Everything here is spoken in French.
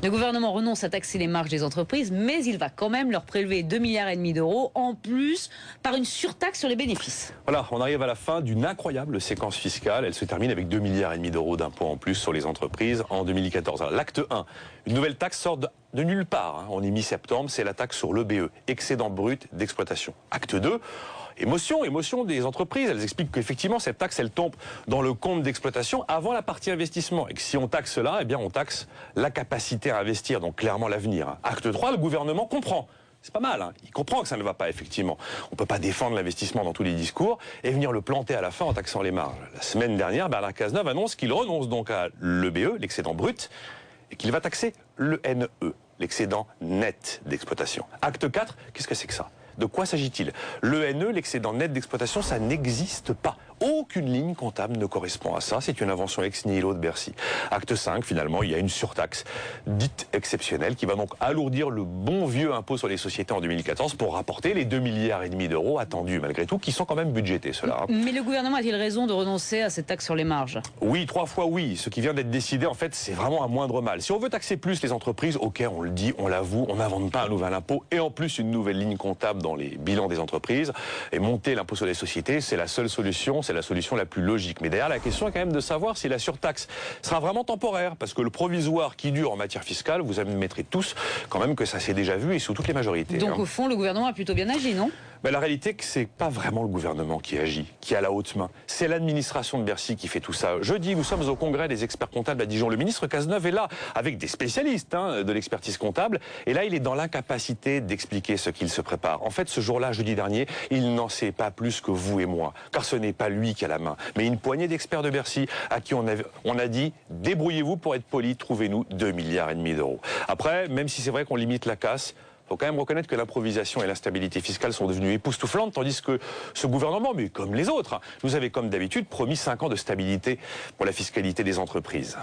Le gouvernement renonce à taxer les marges des entreprises, mais il va quand même leur prélever 2,5 milliards d'euros en plus par une surtaxe sur les bénéfices. Voilà, on arrive à la fin d'une incroyable séquence fiscale. Elle se termine avec 2,5 milliards d'euros d'impôts en plus sur les entreprises en 2014. L'acte 1, une nouvelle taxe sort de nulle part. On est mi-septembre, c'est la taxe sur l'EBE, excédent brut d'exploitation. Acte 2, émotion des entreprises. Elles expliquent qu'effectivement, cette taxe, elle tombe dans le compte d'exploitation avant la partie investissement. Et que si on taxe cela, eh bien, on taxe la capacité à investir, donc clairement l'avenir. Acte 3, le gouvernement comprend. C'est pas mal, hein. Il comprend que ça ne va pas, effectivement. On ne peut pas défendre l'investissement dans tous les discours et venir le planter à la fin en taxant les marges. La semaine dernière, Bernard Cazeneuve annonce qu'il renonce donc à l'EBE, l'excédent brut, et qu'il va taxer l'ENE, l'excédent net d'exploitation. Acte 4, qu'est-ce que c'est que ça ? De quoi s'agit-il? L'ENE, l'excédent net d'exploitation, ça n'existe pas. Aucune ligne comptable ne correspond à ça. C'est une invention ex nihilo de Bercy. Acte 5, finalement, il y a une surtaxe dite exceptionnelle qui va donc alourdir le bon vieux impôt sur les sociétés en 2014 pour rapporter les 2,5 milliards d'euros attendus malgré tout, qui sont quand même budgétés, cela. Mais le gouvernement a-t-il raison de renoncer à cette taxe sur les marges? Oui, 3 fois oui. Ce qui vient d'être décidé, en fait, c'est vraiment un moindre mal. Si on veut taxer plus les entreprises, ok, on le dit, on l'avoue, on n'invente pas un nouvel impôt et en plus une nouvelle ligne comptable dans les bilans des entreprises. Et monter l'impôt sur les sociétés, c'est la seule solution, c'est la solution la plus logique. Mais derrière, la question est quand même de savoir si la surtaxe sera vraiment temporaire, parce que le provisoire qui dure en matière fiscale, vous admettrez tous quand même que ça s'est déjà vu et sous toutes les majorités. Donc au fond, le gouvernement a plutôt bien agi, non? Ben, la réalité, c'est pas vraiment le gouvernement qui agit, qui a la haute main. C'est l'administration de Bercy qui fait tout ça. Jeudi, nous sommes au congrès des experts comptables à Dijon. Le ministre Cazeneuve est là, avec des spécialistes de l'expertise comptable. Et là, il est dans l'incapacité d'expliquer ce qu'il se prépare. En fait, ce jour-là, jeudi dernier, il n'en sait pas plus que vous et moi. Car ce n'est pas lui qui a la main, mais une poignée d'experts de Bercy à qui on a dit, débrouillez-vous pour être poli, trouvez-nous 2,5 milliards d'euros. Après, même si c'est vrai qu'on limite la casse, il faut quand même reconnaître que l'improvisation et l'instabilité fiscale sont devenues époustouflantes, tandis que ce gouvernement, mais comme les autres, nous avait comme d'habitude promis 5 ans de stabilité pour la fiscalité des entreprises.